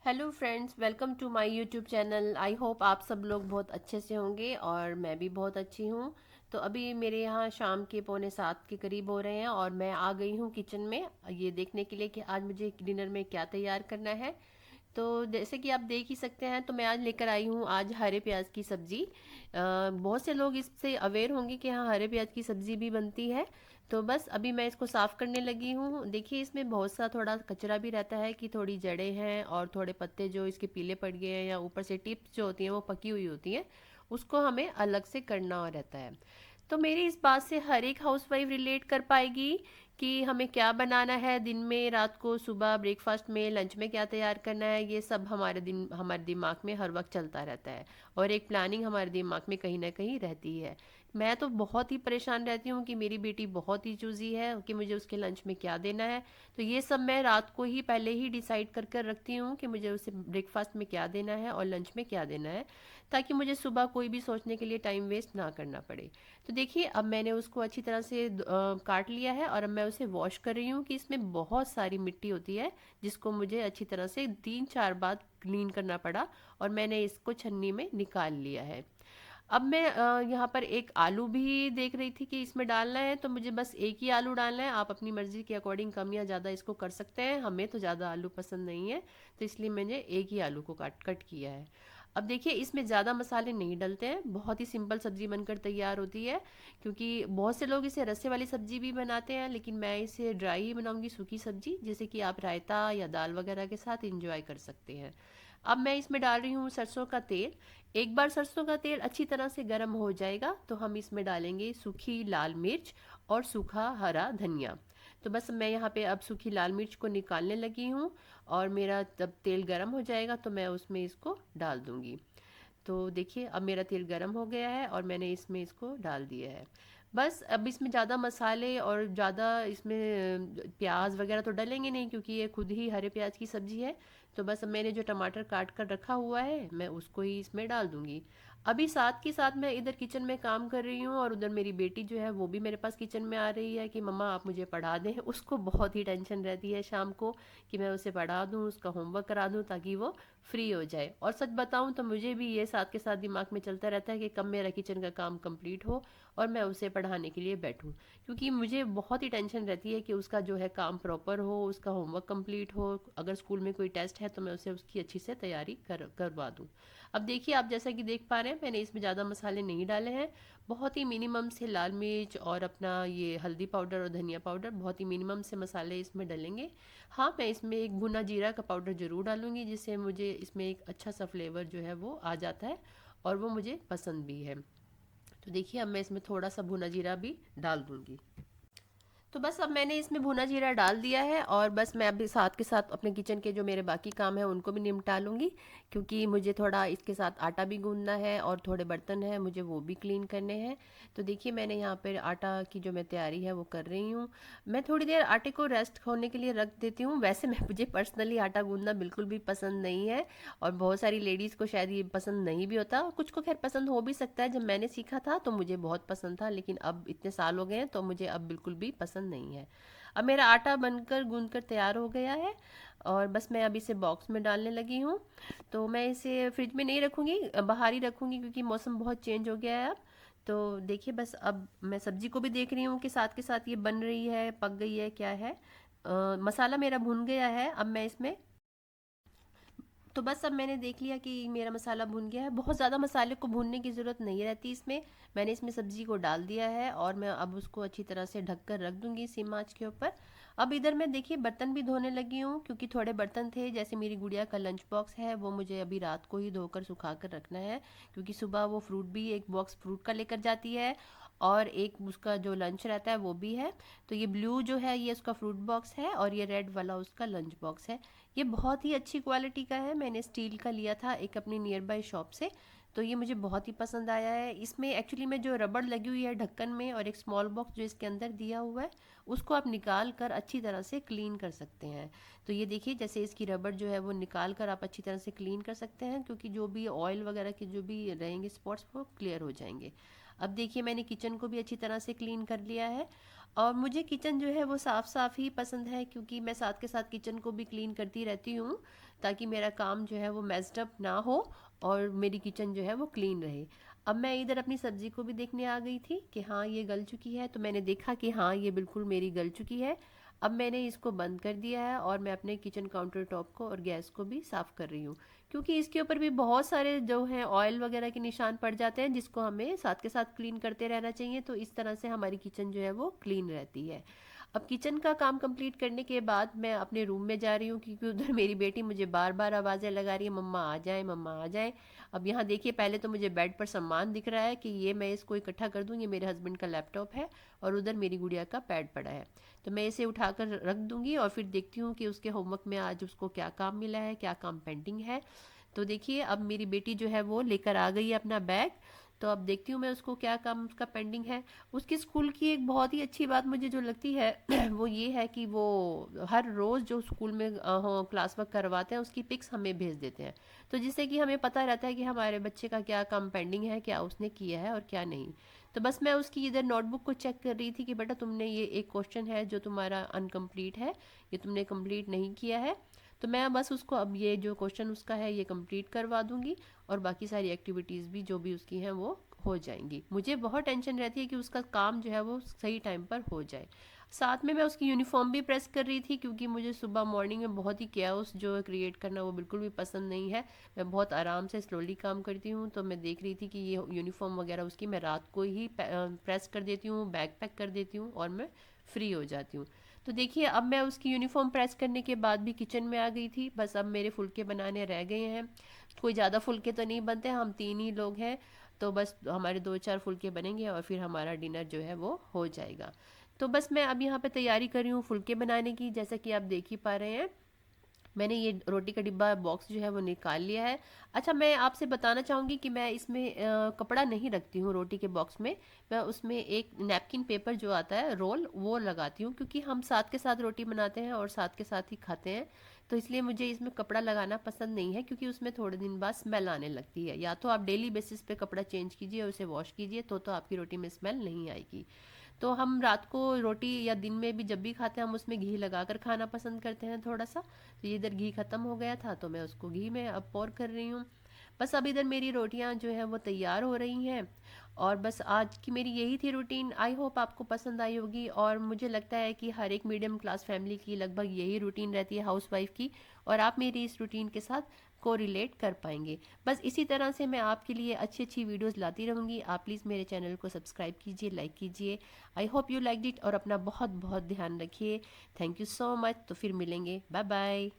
Hello friends, welcome to my YouTube channel. I hope आप सब लोग बहुत अच्छे से होंगे और मैं भी बहुत अच्छी हूँ। तो अभी मेरे यहाँ शाम के 6:45 के करीब हो रहे हैं और मैं आ गई हूँ किचन में ये देखने के लिए कि आज मुझे डिनर में क्या तैयार करना है। तो जैसे कि आप देख ही सकते हैं, तो मैं आज लेकर आई हूँ आज हरे प्याज की सब्जी। बहुत से लोग इससे अवेयर होंगे कि हाँ, हरे प्याज की सब्जी भी बनती है। तो बस अभी मैं इसको साफ करने लगी हूँ। देखिए, इसमें बहुत सा थोड़ा कचरा भी रहता है कि थोड़ी जड़ें हैं और थोड़े पत्ते जो इसके पीले पड़ गए हैं या ऊपर से टिप्स जो होती हैं वो पकी हुई होती हैं, उसको हमें अलग से करना रहता है। तो मेरी इस बात से हर एक हाउसवाइफ रिलेट कर पाएगी कि हमें क्या बनाना है दिन में, रात को, सुबह, ब्रेकफास्ट में, लंच में क्या तैयार करना है। ये सब हमारे दिमाग में हर वक्त चलता रहता है और एक प्लानिंग हमारे दिमाग में कहीं ना कहीं रहती है। मैं तो बहुत ही परेशान रहती हूँ कि मेरी बेटी बहुत ही चूजी है कि मुझे उसके लंच में क्या देना है। तो ये सब मैं रात को ही पहले ही डिसाइड कर कर रखती हूँ कि मुझे उसे ब्रेकफास्ट में क्या देना है और लंच में क्या देना है, ताकि मुझे सुबह कोई भी सोचने के लिए टाइम वेस्ट ना करना पड़े। तो देखिए, अब मैंने उसको अच्छी तरह से काट लिया है और अब मैं उसे वॉश कर रही हूँ कि इसमें बहुत सारी मिट्टी होती है जिसको मुझे अच्छी तरह से 3-4 बार क्लीन करना पड़ा और मैंने इसको छन्नी में निकाल लिया है। अब मैं यहाँ पर एक आलू भी देख रही थी कि इसमें डालना है, तो मुझे बस एक ही आलू डालना है। आप अपनी मर्जी के अकॉर्डिंग कम या ज़्यादा इसको कर सकते हैं। हमें तो ज़्यादा आलू पसंद नहीं है, तो इसलिए मैंने एक ही आलू को कट कट किया है। अब देखिए, इसमें ज़्यादा मसाले नहीं डलते हैं, बहुत ही सिंपल सब्जी बनकर तैयार होती है। क्योंकि बहुत से लोग इसे रस्से वाली सब्जी भी बनाते हैं, लेकिन मैं इसे ड्राई ही बनाऊंगी, सूखी सब्जी, जैसे कि आप रायता या दाल वगैरह के साथ इंजॉय कर सकते हैं। अब मैं इसमें डाल रही हूँ सरसों का तेल। एक बार सरसों का तेल अच्छी तरह से गर्म हो जाएगा तो हम इसमें डालेंगे सूखी लाल मिर्च और सूखा हरा धनिया। तो बस मैं यहाँ पे अब सूखी लाल मिर्च को निकालने लगी हूँ और मेरा जब तेल गर्म हो जाएगा तो मैं उसमें इसको डाल दूँगी। तो देखिए, अब मेरा तेल गर्म हो गया है और मैंने इसमें इसको डाल दिया है। बस अब इसमें ज़्यादा मसाले और ज़्यादा इसमें प्याज वगैरह तो डलेंगे नहीं, क्योंकि ये खुद ही हरे प्याज की सब्जी है। तो बस अब मैंने जो टमाटर काट कर रखा हुआ है मैं उसको ही इसमें डाल दूंगी। अभी साथ के साथ मैं इधर किचन में काम कर रही हूँ और उधर मेरी बेटी जो है वो भी मेरे पास किचन में आ रही है कि मम्मा आप मुझे पढ़ा दें। उसको बहुत ही टेंशन रहती है शाम को कि मैं उसे पढ़ा दूँ, उसका होमवर्क करा दूँ ताकि वो फ्री हो जाए। और सच बताऊं तो मुझे भी ये साथ के साथ दिमाग में चलता रहता है कि कब मेरा किचन का काम कंप्लीट हो और मैं उसे पढ़ाने के लिए बैठूं। क्योंकि मुझे बहुत ही टेंशन रहती है कि उसका जो है काम प्रॉपर हो, उसका होमवर्क कंप्लीट हो। अगर स्कूल में कोई टेस्ट है तो मैं उसे उसकी अच्छी से तैयारी करवा दूं। अब देखिए, आप जैसा कि देख पा रहे हैं, मैंने इसमें ज़्यादा मसाले नहीं डाले हैं। बहुत ही मिनिमम से लाल मिर्च और अपना ये हल्दी पाउडर और धनिया पाउडर, बहुत ही मिनिमम से मसाले इसमें डलेंगे। हाँ, मैं इसमें एक भुना जीरा का पाउडर ज़रूर डालूंगी, जिससे मुझे इसमें एक अच्छा सा फ्लेवर जो है वो आ जाता है और वो मुझे पसंद भी है। तो देखिए, अब मैं इसमें थोड़ा सा भुना जीरा भी डाल दूंगी। तो बस अब मैंने इसमें भुना जीरा डाल दिया है और बस मैं अभी साथ के साथ अपने किचन के जो मेरे बाकी काम है उनको भी निपटा लूँगी। क्योंकि मुझे थोड़ा इसके साथ आटा भी गूंदना है और थोड़े बर्तन हैं मुझे वो भी क्लीन करने हैं। तो देखिए, मैंने यहाँ पर आटा की जो मैं तैयारी है वो कर रही हूँ। मैं थोड़ी देर आटे को रेस्ट होने के लिए रख देती हूँ। वैसे मैं मुझे पर्सनली आटा गूंदना बिल्कुल भी पसंद नहीं है और बहुत सारी लेडीज़ को शायद ये पसंद नहीं भी होता, कुछ को खैर पसंद हो भी सकता है। जब मैंने सीखा था तो मुझे बहुत पसंद था, लेकिन अब इतने साल हो गए हैं तो मुझे अब बिल्कुल भी पसंद नहीं है। अब मेरा आटा बनकर गूंद कर तैयार हो गया है और बस मैं अभी इसे बॉक्स में डालने लगी हूँ। तो मैं इसे फ्रिज में नहीं रखूँगी, बाहर ही रखूँगी, क्योंकि मौसम बहुत चेंज हो गया है अब। तो देखिए, बस अब मैं सब्जी को भी देख रही हूँ कि साथ के साथ ये बन रही है, पक गई है, क्या है। मसाला मेरा भुन गया है। अब मैं इसमें, तो बस अब मैंने देख लिया कि मेरा मसाला भुन गया है। बहुत ज़्यादा मसाले को भूनने की ज़रूरत नहीं रहती इसमें। मैंने इसमें सब्जी को डाल दिया है और मैं अब उसको अच्छी तरह से ढक कर रख दूंगी सिम आंच के ऊपर। अब इधर मैं देखिए बर्तन भी धोने लगी हूँ, क्योंकि थोड़े बर्तन थे, जैसे मेरी गुड़िया का लंच बॉक्स है वो मुझे अभी रात को ही धोकर सुखा कर रखना है। क्योंकि सुबह वो फ्रूट भी, एक बॉक्स फ्रूट का लेकर जाती है और एक उसका जो लंच रहता है वो भी है। तो ये ब्लू जो है ये उसका फ्रूट बॉक्स है और ये रेड वाला उसका लंच बॉक्स है। ये बहुत ही अच्छी क्वालिटी का है, मैंने स्टील का लिया था एक अपनी नियर बाय शॉप से। तो ये मुझे बहुत ही पसंद आया है। इसमें एक्चुअली में जो रबड़ लगी हुई है ढक्कन में और एक स्मॉल बॉक्स जो इसके अंदर दिया हुआ है, उसको आप निकाल कर अच्छी तरह से क्लीन कर सकते हैं। तो ये देखिए, जैसे इसकी रबड़ जो है वो निकाल कर आप अच्छी तरह से क्लीन कर सकते हैं, क्योंकि जो भी ऑयल वगैरह के जो भी रहेंगे स्पॉट्स वो क्लियर हो जाएंगे। अब देखिए, मैंने किचन को भी अच्छी तरह से क्लीन कर लिया है। और मुझे किचन जो है वो साफ़ साफ़ ही पसंद है, क्योंकि मैं साथ के साथ किचन को भी क्लीन करती रहती हूँ, ताकि मेरा काम जो है वो मेस्ड अप ना हो और मेरी किचन जो है वो क्लीन रहे। अब मैं इधर अपनी सब्ज़ी को भी देखने आ गई थी कि हाँ ये गल चुकी है, तो मैंने देखा कि हाँ ये बिल्कुल मेरी गल चुकी है। अब मैंने इसको बंद कर दिया है और मैं अपने किचन काउंटर टॉप को और गैस को भी साफ़ कर रही हूँ, क्योंकि इसके ऊपर भी बहुत सारे जो हैं ऑयल वगैरह के निशान पड़ जाते हैं, जिसको हमें साथ के साथ क्लीन करते रहना चाहिए। तो इस तरह से हमारी किचन जो है वो क्लीन रहती है। अब किचन का काम कंप्लीट करने के बाद मैं अपने रूम में जा रही हूँ, क्योंकि उधर मेरी बेटी मुझे बार बार आवाज़ें लगा रही है, मम्मा आ जाए, मम्मा आ जाए। अब यहाँ देखिए, पहले तो मुझे बेड पर सामान दिख रहा है कि ये मैं इसको इकट्ठा कर दूँ, ये मेरे हस्बैंड का लैपटॉप है और उधर मेरी गुड़िया का पैड पड़ा है। तो मैं इसे उठाकर रख दूंगी और फिर देखती हूँ कि उसके होमवर्क में आज उसको क्या काम मिला है, क्या काम पेंडिंग है। तो देखिए, अब मेरी बेटी जो है वो लेकर आ गई है अपना बैग। तो अब देखती हूँ मैं उसको क्या काम उसका पेंडिंग है। उसकी स्कूल की एक बहुत ही अच्छी बात मुझे जो लगती है वो ये है कि वो हर रोज़ जो स्कूल में क्लास वर्क करवाते हैं उसकी पिक्स हमें भेज देते हैं। तो जिससे कि हमें पता रहता है कि हमारे बच्चे का क्या काम पेंडिंग है, क्या उसने किया है और क्या नहीं। तो बस मैं उसकी इधर नोटबुक को चेक कर रही थी कि बेटा तुमने ये एक क्वेश्चन है जो तुम्हारा अनकम्प्लीट है, ये तुमने कंप्लीट नहीं किया है। तो मैं बस उसको अब ये जो क्वेश्चन उसका है ये कंप्लीट करवा दूंगी, और बाकी सारी एक्टिविटीज़ भी जो भी उसकी हैं वो हो जाएंगी। मुझे बहुत टेंशन रहती है कि उसका काम जो है वो सही टाइम पर हो जाए। साथ में मैं उसकी यूनिफॉर्म भी प्रेस कर रही थी, क्योंकि मुझे सुबह मॉर्निंग में बहुत ही कैओस जो क्रिएट करना वो बिल्कुल भी पसंद नहीं है। मैं बहुत आराम से स्लोली काम करती हूँ। तो मैं देख रही थी कि ये यूनिफॉर्म वगैरह उसकी मैं रात को ही प्रेस कर देती हूँ, बैग पैक कर देती हूँ और मैं फ्री हो जाती हूँ। तो देखिए, अब मैं उसकी यूनिफॉर्म प्रेस करने के बाद भी किचन में आ गई थी। बस अब मेरे फुलके बनाने रह गए हैं। कोई ज़्यादा फुलके तो नहीं बनते, हम 3 ही लोग हैं। तो बस हमारे 2-4 फुलके बनेंगे और फिर हमारा डिनर जो है वो हो जाएगा। तो बस मैं अब यहाँ पे तैयारी कर रही हूँ फुलके बनाने की, जैसा कि आप देख ही पा रहे हैं। मैंने ये रोटी का डिब्बा बॉक्स जो है वो निकाल लिया है। अच्छा, मैं आपसे बताना चाहूँगी कि मैं इसमें कपड़ा नहीं रखती हूँ रोटी के बॉक्स में। मैं उसमें एक नैपकिन पेपर जो आता है रोल, वो लगाती हूँ, क्योंकि हम साथ के साथ रोटी बनाते हैं और साथ के साथ ही खाते हैं। तो इसलिए मुझे इसमें कपड़ा लगाना पसंद नहीं है, क्योंकि उसमें थोड़े दिन बाद स्मेल आने लगती है। या तो आप डेली बेसिस पे कपड़ा चेंज कीजिए और उसे वॉश कीजिए, तो आपकी रोटी में स्मेल नहीं आएगी। तो हम रात को रोटी या दिन में भी जब भी खाते हैं हम उसमें घी लगाकर खाना पसंद करते हैं थोड़ा सा। तो ये इधर घी खत्म हो गया था, तो मैं उसको घी में अब पोर कर रही हूँ। बस अब इधर मेरी रोटियां जो है वो तैयार हो रही हैं। और बस आज की मेरी यही थी रूटीन। आई होप आपको पसंद आई होगी, और मुझे लगता है कि हर एक मीडियम क्लास फैमिली की लगभग यही रूटीन रहती है हाउसवाइफ की, और आप मेरी इस रूटीन के साथ को रिलेट कर पाएंगे। बस इसी तरह से मैं आपके लिए अच्छी अच्छी वीडियोस लाती रहूँगी। आप प्लीज़ मेरे चैनल को सब्सक्राइब कीजिए, लाइक कीजिए। I hope you like it, और अपना बहुत बहुत ध्यान रखिए। Thank you so much. तो फिर मिलेंगे, बाय बाय।